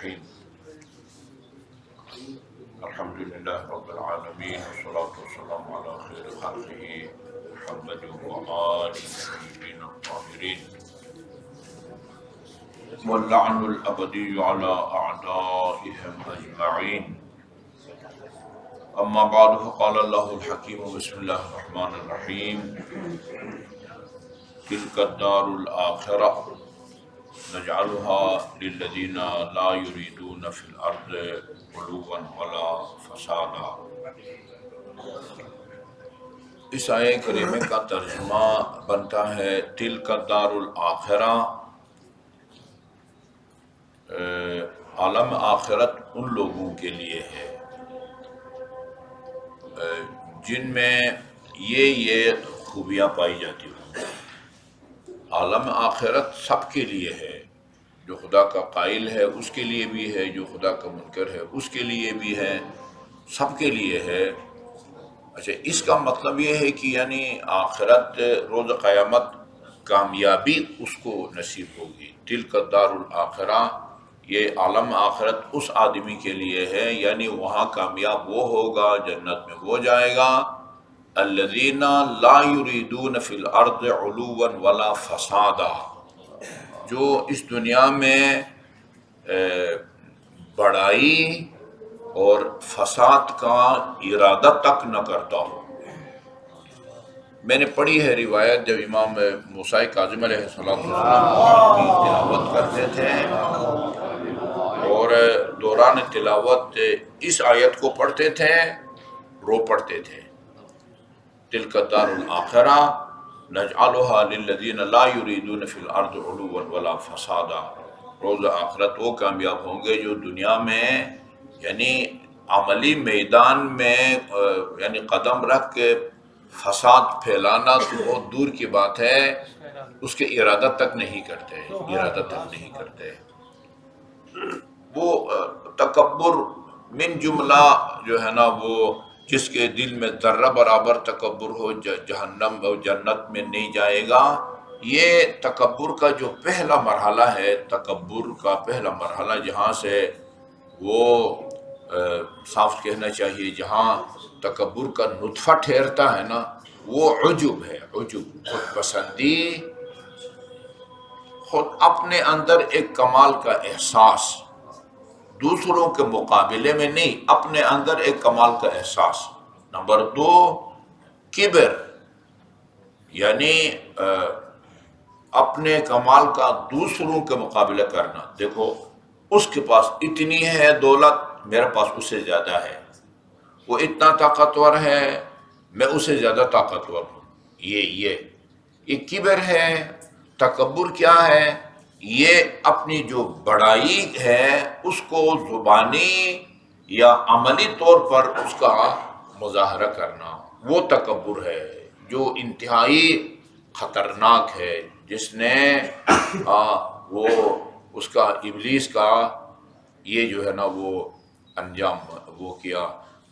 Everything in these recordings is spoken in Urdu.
الرحیم الحمد للہ رب العالمین والصلاة والسلام علی خیر خلقہ محمد وآلہ الطیبین الطاہرین واللعن الابدی علی اعدائهم اجمعین اما بعد فقال اللہ الحکیم بسم اللہ الرحمن الرحیم تلک الدار الآخرہ نجعلها للذین لا یریدون فی الارض علوا ولا فسادا۔ اس آیہ کریمہ کا ترجمہ بنتا ہے تلک الدار الآخرہ، عالم آخرت ان لوگوں کے لیے ہے جن میں یہ خوبیاں پائی جاتی ہوں۔ عالم آخرت سب کے لیے ہے، جو خدا کا قائل ہے اس کے لیے بھی ہے، جو خدا کا منکر ہے اس کے لیے بھی ہے، سب کے لیے ہے۔ اچھا، اس کا مطلب یہ ہے کہ یعنی آخرت روز قیامت کامیابی اس کو نصیب ہوگی۔ تلک الدار الآخرہ، یہ عالم آخرت اس آدمی کے لیے ہے، یعنی وہاں کامیاب وہ ہوگا، جنت میں وہ جائے گا۔ الذین لا یریدون فی الارض علوا ولا فسادا، جو اس دنیا میں بڑائی اور فساد کا ارادہ تک نہ کرتا ہو۔ میں نے پڑھی ہے روایت، جب امام موسیٰ کاظم علیہ السلام کی تلاوت کرتے تھے اور دوران تلاوت اس آیت کو پڑھتے تھے، رو پڑھتے تھے، تلک الدار الآخرہ نجعلها للذین لا یریدون فی الارض علوا ولا فسادا۔ روز آخرت وہ کامیاب ہوں گے جو دنیا میں یعنی عملی میدان میں یعنی قدم رکھ کے فساد پھیلانا تو بہت دور کی بات ہے، اس کے ارادہ تک نہیں کرتے، وہ تکبر من جملہ جو ہے نا، وہ جس کے دل میں ذرہ برابر تکبر ہو جہنم اور جنت میں نہیں جائے گا۔ یہ تکبر کا جو پہلا مرحلہ ہے، تکبر کا پہلا مرحلہ جہاں سے وہ صاف کہنا چاہیے، جہاں تکبر کا نطفہ ٹھہرتا ہے نا، وہ عجب ہے، عجب، خود پسندی، خود اپنے اندر ایک کمال کا احساس، دوسروں کے مقابلے میں نہیں، اپنے اندر ایک کمال کا احساس۔ نمبر 2، کبر، یعنی اپنے کمال کا دوسروں کے مقابلے کرنا۔ دیکھو اس کے پاس اتنی ہے دولت، میرے پاس اس سے زیادہ ہے، وہ اتنا طاقتور ہے، میں اس سے زیادہ طاقتور ہوں۔ یہ کبر ہے۔ تکبر کیا ہے؟ یہ اپنی جو بڑائی ہے اس کو زبانی یا عملی طور پر اس کا مظاہرہ کرنا، وہ تکبر ہے جو انتہائی خطرناک ہے، جس نے وہ اس کا ابلیس کا یہ جو ہے نا وہ انجام وہ کیا۔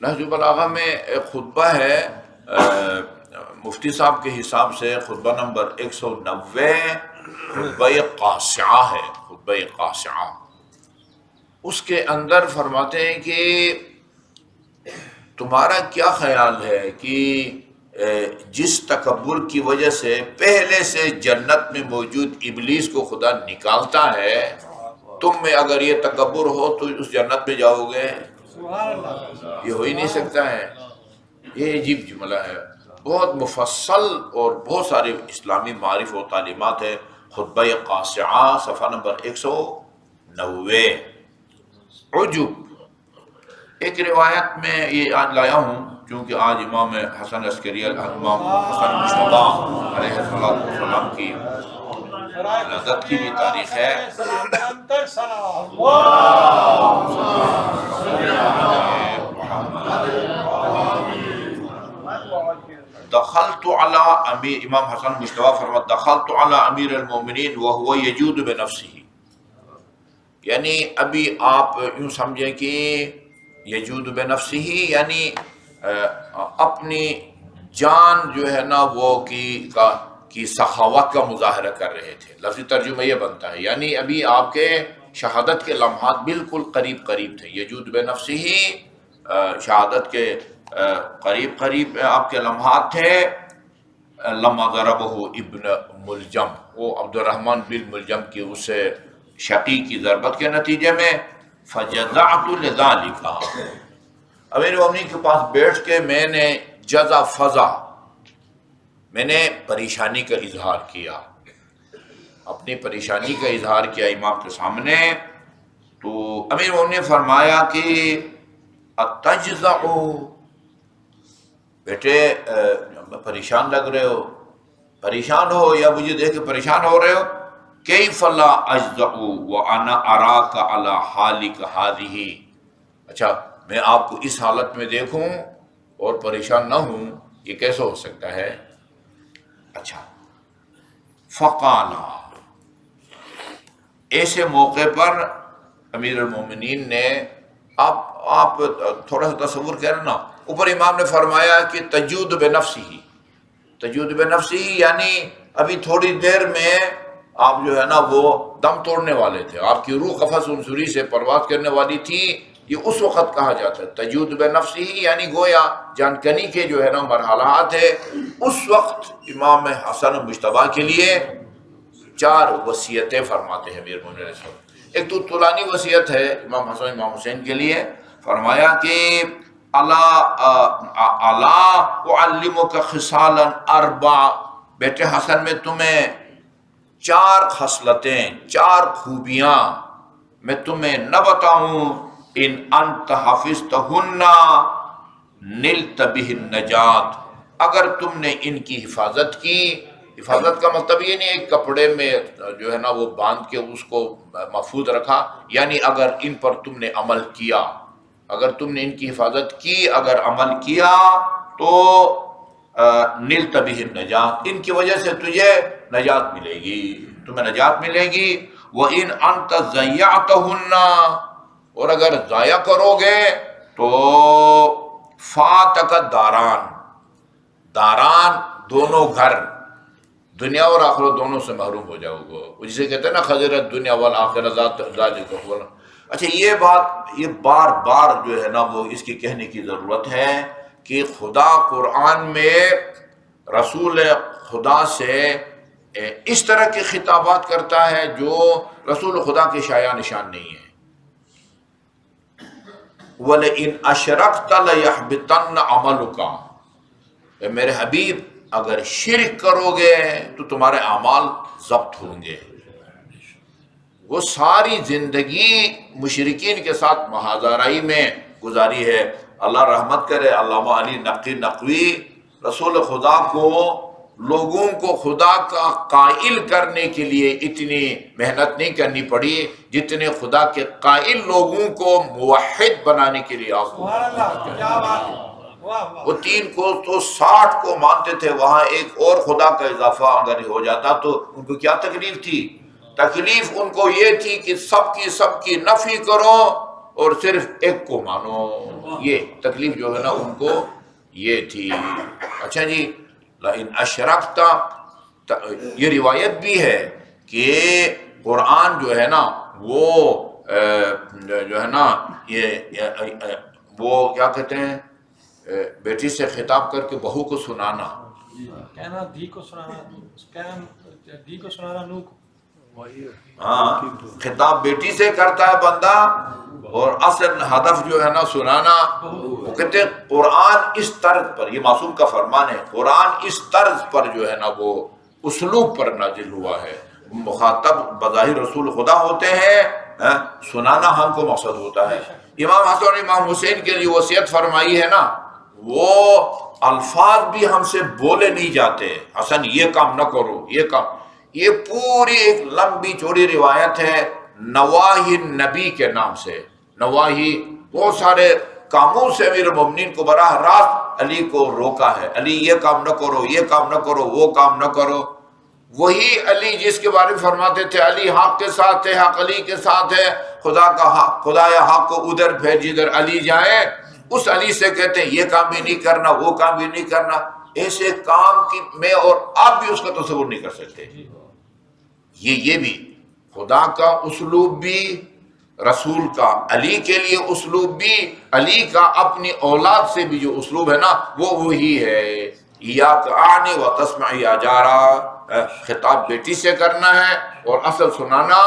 نہج البلاغہ میں ایک خطبہ ہے مفتی صاحب کے حساب سے، خطبہ نمبر 190، خطبہ قاسعہ ہے، خطبہ قاسعہ۔ اس کے اندر فرماتے ہیں کہ تمہارا کیا خیال ہے کہ جس تکبر کی وجہ سے پہلے سے جنت میں موجود ابلیس کو خدا نکالتا ہے، تم میں اگر یہ تکبر ہو تو اس جنت میں جاؤ گے؟ یہ ہو ہی نہیں سکتا ہے۔ یہ عجیب جملہ ہے، بہت مفصل اور بہت سارے اسلامی معارف و تعلیمات ہے۔ خطبہ قاسعہ صفحہ نمبر 190۔ عجب۔ ایک روایت میں یہ آج لایا ہوں کیونکہ آج امام حسن عسکری، امام حسن مشتبہ علیہ السلام کی ولادت کی بھی تاریخ ہے۔ دخلت علی امیر، امام حسن مشتبہ فرماتا دخلت علی امیر المومنین وهو یجود بنفسہ، یعنی ابھی آپ یوں سمجھیں کہ یجود بنفسہ یعنی اپنی جان جو ہے نا وہ کی سخاوت کا مظاہرہ کر رہے تھے۔ لفظی ترجمہ یہ بنتا ہے، یعنی ابھی آپ کے شہادت کے لمحات بالکل قریب قریب تھے. یجود بنفسہ ہی شہادت کے قریب قریب آپ کے لمحات تھے. لما ضربہ ابن ملجم، وہ عبد الرحمن بن ملجم کی اس شقی کی ضربت کے نتیجے میں فجزعت لذالک، امیر مومنین کے پاس بیٹھ کے میں نے جزع فضا، میں نے پریشانی کا اظہار کیا، اپنی پریشانی کا اظہار کیا امام کے سامنے. تو امیر مومنین نے فرمایا کہ اتجزع، بیٹے پریشان لگ رہے ہو، پریشان ہو یا مجھے دیکھ کے پریشان ہو رہے ہو؟ کیف لا اجزع وانا اراک علی حالک ہذہ، اچھا میں آپ کو اس حالت میں دیکھوں اور پریشان نہ ہوں، یہ کیسے ہو سکتا ہے؟ اچھا فقالا، ایسے موقع پر امیر المومنین نے، آپ تھوڑا سا تصور کریں نا، اوپر امام نے فرمایا کہ تجود بنفسہ، تجود بنفسہ یعنی ابھی تھوڑی دیر میں آپ جو ہے نا وہ دم توڑنے والے تھے، آپ کی روح قفص عنصری سے پرواز کرنے والی تھی. یہ اس وقت کہا جاتا ہے تجود بنفسہ، یعنی گویا جان کنی کے جو ہے نا مرحلات ہے. اس وقت امام حسن مجتبیٰ کے لیے 4 وصیتیں فرماتے ہیں امیر المومنین علیہ السلام. ایک تو طولانی وصیت ہے امام حسن امام حسین کے لیے، فرمایا کہ الا اعلمک خصالا 4، بیٹے حسن میں تمہیں 4 خصلتیں، 4 خوبیاں میں تمہیں نہ بتاؤں، ان انت حفظتہن نلت بہ النجات، اگر تم نے ان کی حفاظت کی. حفاظت کا مطلب یہ نہیں ایک کپڑے میں جو ہے نا وہ باندھ کے اس کو محفوظ رکھا، یعنی اگر ان پر تم نے عمل کیا، اگر تم نے ان کی حفاظت کی، اگر عمل کیا تو نلت بہ النجات، ان کی وجہ سے تجھے نجات ملے گی، تمہیں نجات ملے گی. وَإِنْ أَنْتَ ضَيَّعْتَهُنَّ، اور اگر ضائع کرو گے تو فاتک داران، داران دونوں گھر، دنیا اور آخرت دونوں سے محروم ہو جاؤ گے، جسے کہتے ہیں نا خضرت دنیا والآخرہ ذات ذالک. اچھا یہ بات، یہ بار بار جو ہے نا وہ اس کی کہنے کی ضرورت ہے کہ خدا قرآن میں رسول خدا سے اس طرح کے خطابات کرتا ہے جو رسول خدا کے شایع نشان نہیں ہے. وَلَئِنْ أَشْرَكْتَ لَيَحْبِطَنَّ عَمَلُكَ، اے میرے حبیب اگر شرک کرو گے تو تمہارے اعمال ضبط ہوں گے. وہ ساری زندگی مشرکین کے ساتھ محاذرائی میں گزاری ہے. اللہ رحمت کرے علامہ علی نقی نقوی، رسول خدا کو، لوگوں کو خدا کا قائل کرنے کے لیے اتنی محنت نہیں کرنی پڑی جتنے خدا کے قائل لوگوں کو موحد بنانے کے لیے آپ کو. وہ 3 کو تو 60 کو مانتے تھے، وہاں ایک اور خدا کا اضافہ اگر ہو جاتا تو ان کو کیا تکلیف تھی؟ تکلیف ان کو یہ تھی کہ سب کی نفی کرو اور صرف ایک کو مانو. یہ تکلیف جو ہے نا ان کو یہ تھی. اچھا جی، لئن اشرکتا، یہ روایت بھی ہے کہ قرآن جو ہے نا وہ جو ہے نا یہ وہ کیا کہتے ہیں، بیٹی سے خطاب کر کے بہو کو سنانا، کہنا دھی کو سنانا نو کو. ہاں خطاب بیٹی سے کرتا ہے بندہ اور اصل ہدف جو ہے نا سنانا. وہ کہتے ہیں قرآن اس طرز پر، یہ معصوم کا فرمان ہے، قرآن اس طرز پر جو ہے نا وہ اسلوب پر نازل ہوا ہے. مخاطب بظاہر رسول خدا ہوتے ہیں، سنانا ہم کو مقصد ہوتا ہے. امام حسن اور امام حسین کے لیے وصیت فرمائی ہے نا، وہ الفاظ بھی ہم سے بولے نہیں جاتے. حسن یہ کام نہ کرو، یہ کام. یہ پوری ایک لمبی چوڑی روایت ہے نواہی نبی کے نام سے. نواہی بہت سارے کاموں سے امیر المومنین کو براہ راست علی کو روکا ہے. علی یہ کام نہ کرو، یہ کام نہ کرو، وہ کام نہ کرو. وہی علی جس کے بارے میں فرماتے تھے علی حق کے ساتھ ہے، حق علی کے ساتھ ہے، خدا کا حق، خدا یا حق کو ادھر بھیج جدھر علی جائے. اس علی سے کہتے ہیں یہ کام بھی نہیں کرنا، وہ کام بھی نہیں کرنا. ایسے کام کی میں اور آپ بھی اس کا تصور نہیں کر سکتے. یہ بھی خدا کا اسلوب بھی، رسول کا علی کے لیے اسلوب بھی، علی کا اپنی اولاد سے بھی جو اسلوب ہے نا وہ وہی ہے. ایاک اعنی و تسمع یا جارا، خطاب بیٹی سے کرنا ہے اور اصل سنانا.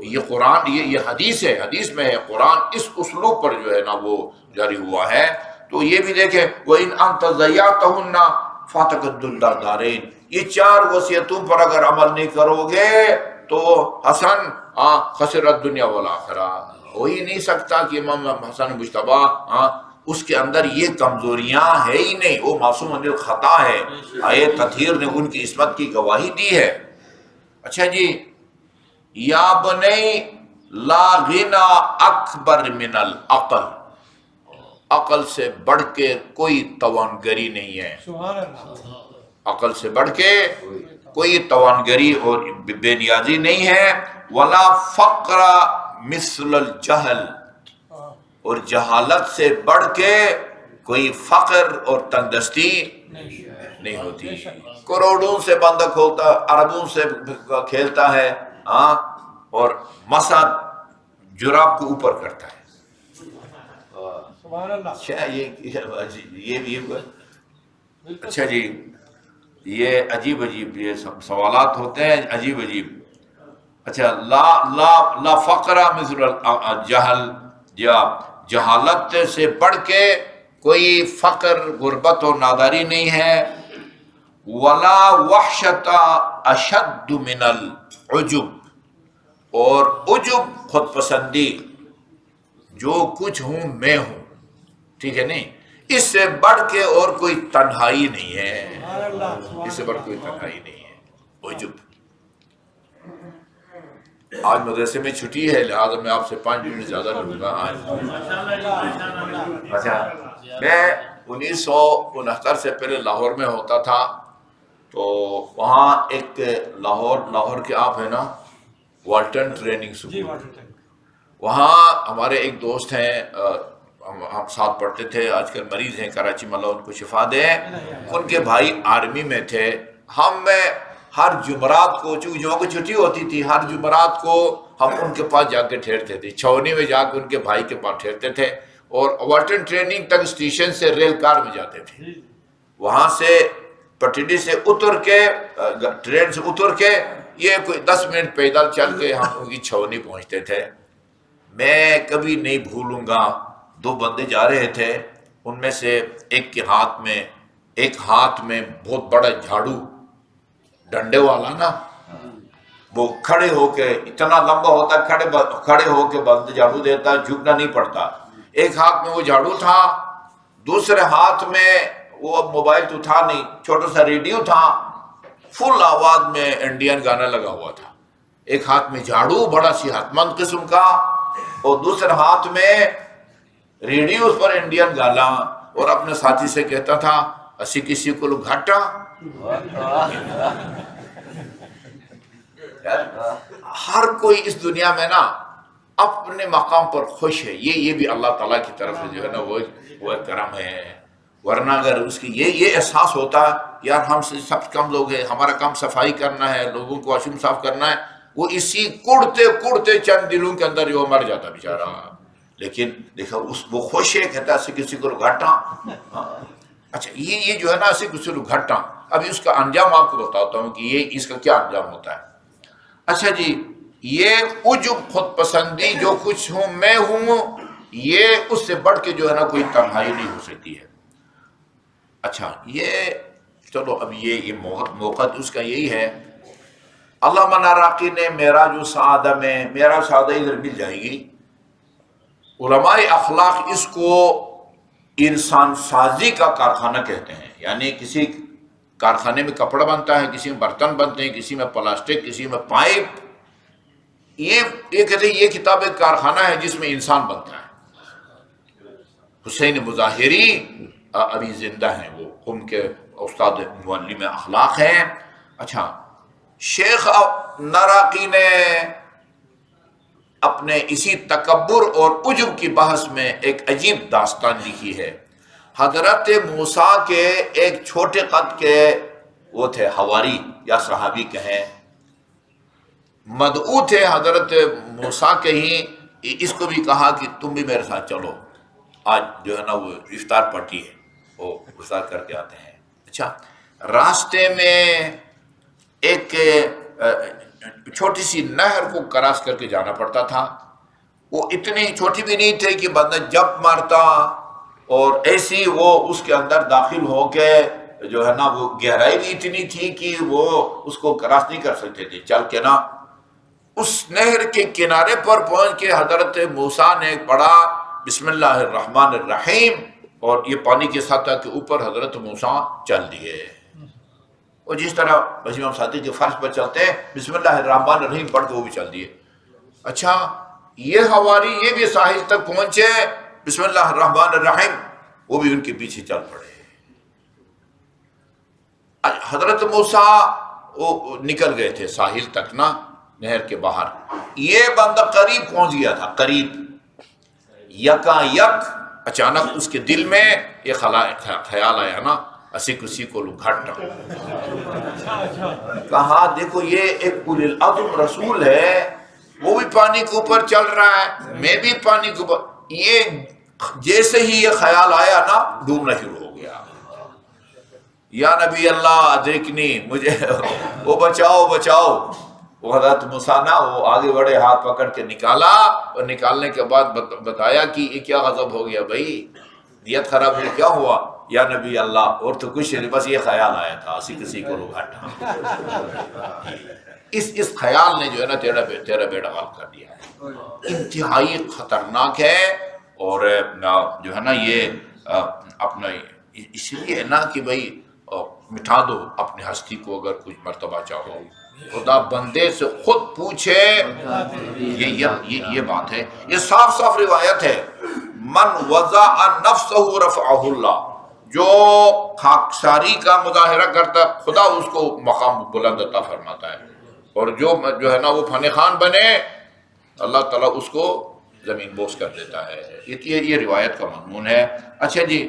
یہ قرآن، یہ حدیث ہے، حدیث میں ہے، قرآن اس اسلوب پر جو ہے نا وہ جاری ہوا ہے. تو یہ بھی دیکھیں وَإِنْ أَنْتَ ضَيَّعْتَهُنَّ فَاتَقَدُّ الدَّارَيْنِ، یہ 4 وصیتوں پر اگر عمل نہیں کرو گے تو حسن خسرت دنیا والآخرہ. ہو ہی نہیں سکتا کہ امام حسن مجتبیٰ اس کے اندر یہ کمزوریاں ہے ہی نہیں، وہ معصوم عن الخطا ہے. آیے تطہیر نے ان کی عصمت کی گواہی دی ہے. اچھا جی، یا بنی لا غنا اکبر من العقل، عقل سے بڑھ کے کوئی توانگری نہیں ہے. سبحان اللہ. عقل سے بڑھ کے کوئی توانگری اور بے نیازی نہیں ہے. ولا فقر مثل الجہل، اور جہالت سے بڑھ کے کوئی فقر اور تنگدستی نہیں ہوتی. کروڑوں سے بندہ کھولتا، اربوں سے کھیلتا ہے اور مسا جراب کو اوپر کرتا ہے. سبحان اللہ. اچھا یہ اچھا جی، یہ عجیب عجیب یہ سوالات ہوتے ہیں، عجیب عجیب. اچھا، لا فقر مثل الجہل، جہالت سے بڑھ کے کوئی فقر، غربت اور ناداری نہیں ہے. ولا وحشت اشد من العجب، اور عجب خود پسندی، جو کچھ ہوں میں ہوں، ٹھیک ہے نہیں، اس سے بڑھ کے اور کوئی تنہائی نہیں ہے. اس سے بڑھ کوئی تنہائی نہیں ہے عجب. آج مدرسے میں چھٹی ہے لہٰذا میں آپ سے 5 منٹ زیادہ لوں گا آج. اچھا، میں 1969 سے پہلے لاہور میں ہوتا تھا. تو وہاں ایک لاہور کے آپ ہے نا والٹن ٹریننگ سکول، وہاں ہمارے ایک دوست ہیں، ہم ساتھ پڑھتے تھے، آج کل مریض ہیں کراچی میں، اللہ ان کو شفا دے. ان کے بھائی آرمی میں تھے. ہم ہر جمعرات کو، چونکہ جمعہ کو چھٹی ہوتی تھی، ہر جمعرات کو ہم ان کے پاس جا کے ٹھہرتے تھے. چھاؤنی میں جا کے ان کے بھائی کے پاس ٹھہرتے تھے اور والٹن ٹریننگ تک اسٹیشن سے ریل کار میں جاتے تھے. وہاں سے پٹیڈی سے اتر کے، ٹرین سے اتر کے، یہ کوئی 10 منٹ پیدل چل کے ہم ان کی چھاؤنی پہنچتے تھے. میں کبھی نہیں بھولوں گا، 2 بندے جا رہے تھے، ان میں سے ایک ہاتھ میں بہت بڑا جھاڑو، ڈنڈے والا نا، وہ کھڑے ہو کے، اتنا لمبا ہوتا ہے، کھڑے ہو کے بند جھاڑو دیتا، جھکنا نہیں پڑتا. ایک ہاتھ میں وہ جھاڑو تھا، دوسرے ہاتھ میں وہ موبائل تو تھا نہیں، چھوٹا سا ریڈیو تھا، فل آواز میں انڈین گانا لگا ہوا تھا. ایک ہاتھ میں جھاڑو بڑا صحت مند قسم کا، اور دوسرے ہاتھ میں ریڈیو، اس پر انڈین گانا. اور اپنے ساتھی سے کہتا تھا اسی کسی کو گھاٹا. ہر کوئی اس دنیا میں نا اپنے مقام پر خوش ہے. یہ بھی اللہ تعالیٰ کی طرف سے جو ہے نا وہ کرم ہے. ورنہ اگر اس کی یہ احساس ہوتا یار ہم سے سب کم لوگ ہیں، ہمارا کام صفائی کرنا ہے، لوگوں کو واش روم صاف کرنا ہے، وہ اسی کڑتے چند دلوں کے اندر جو مر جاتا بیچارہ. لیکن دیکھو وہ خوش ہے، کہتا ہے کسی کو گھاٹا. اچھا، یہ جو ہے نا ایسے کسی کو گھاٹا. ابھی اس کا انجام آپ کو بتاتا ہوں کہ یہ اس کا کیا انجام ہوتا ہے. اچھا جی، یہ عجب، خود پسندی، جو کچھ ہوں میں ہوں، یہ اس سے بڑھ کے جو ہے نا کوئی تنہائی نہیں ہو سکتی ہے. اچھا، یہ چلو اب یہ موقع اس کا یہی ہے. علامہ ناراقی نے معراج السعادہ میں، معراج السعادہ ادھر مل جائے گی. علماء اخلاق اس کو انسان سازی کا کارخانہ کہتے ہیں. یعنی کسی کارخانے میں کپڑا بنتا ہے، کسی میں برتن بنتے ہیں، کسی میں پلاسٹک، کسی میں پائپ. یہ کہتے ہیں یہ کتاب ایک کارخانہ ہے جس میں انسان بنتا ہے. حسین مظاہری ابھی زندہ ہیں، وہ ان کے استاد معلم اخلاق ہیں. اچھا، شیخ ناراقی نے اپنے اسی تکبر اور عجب کی بحث میں ایک عجیب داستان لکھی ہے. حضرت موسیٰ کے ایک چھوٹے قد کے وہ تھے حواری یا صحابی کہیں، مدعو تھے حضرت موسیٰ کے ہی، اس کو بھی کہا کہ تم بھی میرے ساتھ چلو، آج جو ہے نا وہ افطار پارٹی ہے، وہ افطار کر کے آتے ہیں۔ اچھا، راستے میں ایک چھوٹی سی نہر کو کراس کر کے جانا پڑتا تھا، وہ اتنی چھوٹی بھی نہیں تھی کہ بندہ جب مارتا، اور ایسی وہ اس کے اندر داخل ہو کے جو ہے نا وہ گہرائی بھی اتنی تھی کہ وہ اس کو کراس نہیں کر سکتے تھے چل کے نا۔ اس نہر کے کنارے پر پہنچ کے حضرت موسیٰ نے پڑھا بسم اللہ الرحمن الرحیم، اور یہ پانی کی سطح کے اوپر حضرت موسیٰ چل دیے، اور جس طرح امام صادق کے فرش پر چلتے ہیں بسم اللہ الرحمن الرحیم پڑھ کے وہ بھی چل دیے۔ اچھا، یہ حواری یہ بھی ساحل تک پہنچے بسم اللہ الرحمن الرحیم، وہ بھی ان کے پیچھے چل پڑے۔ حضرت موسیٰ وہ نکل گئے تھے ساحل تک نا، نہر کے باہر، یہ بندہ قریب پہنچ گیا تھا، قریب، یکا یک اچانک اس کے دل میں یہ خیال آیا نا، اسی کسی کو گھٹ، کہا دیکھو یہ ایک اولی العزم رسول ہے، وہ بھی پانی کے اوپر چل رہا ہے، میں بھی پانی کے اوپر، یہ جیسے ہی یہ خیال آیا نا ڈوبنا شروع ہو گیا۔ یا نبی اللہ دیکھنی مجھے، وہ بچاؤ بچاؤ۔ وہ حضرت موسیٰ نا وہ آگے بڑے، ہاتھ پکڑ کے نکالا، اور نکالنے کے بعد بتایا کہ یہ کیا غضب ہو گیا بھائی، نیت خراب ہوئی، کیا ہوا؟ یا نبی اللہ، اور تو کچھ نہیں، بس یہ خیال آیا تھا، کسی کو لگاٹا۔ اس خیال نے جو ہے نا تیرا بیڑا غرق کر دیا ہے، انتہائی خطرناک ہے۔ اور جو ہے نا یہ اپنا اس لیے نا کہ بھائی مٹھا دو اپنی ہستی کو اگر کچھ مرتبہ چاہو، خدا بندے سے خود پوچھے، یہ بات ہے، یہ صاف صاف روایت ہے، من وضع نفسہ رفعہ اللہ، جو خاکساری کا مظاہرہ کرتا خدا اس کو مقام بلند عطا فرماتا ہے، اور جو ہے نا وہ فن خان بنے اللہ تعالیٰ اس کو زمین بوس کر دیتا ہے۔ یہ روایت کا مضمون ہے۔ اچھا جی،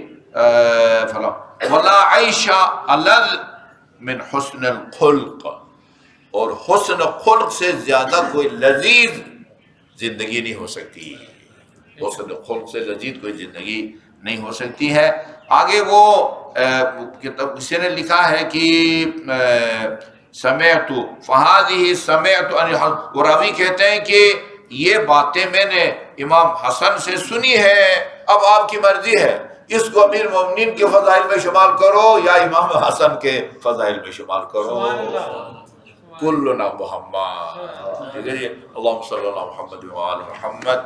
فلاں ولا عیش الذ من حسن الخلق، اور حسن خلق سے زیادہ کوئی لذیذ زندگی نہیں ہو سکتی، حسن خلق سے لذیذ کوئی زندگی نہیں ہو سکتی ہے۔ آگے وہ کتاب کسی نے لکھا ہے کہ سمعت فہذہ سمعت، وہ راوی کہتے ہیں کہ یہ باتیں میں نے امام حسن سے سنی ہے، اب آپ کی مرضی ہے، اس کو امیر مومنین کے فضائل میں شمار کرو یا امام حسن کے فضائل میں شمار کرو، کلنا محمد۔ ٹھیک ہے جی، اللہم صلی اللہ محمد وآل محمد۔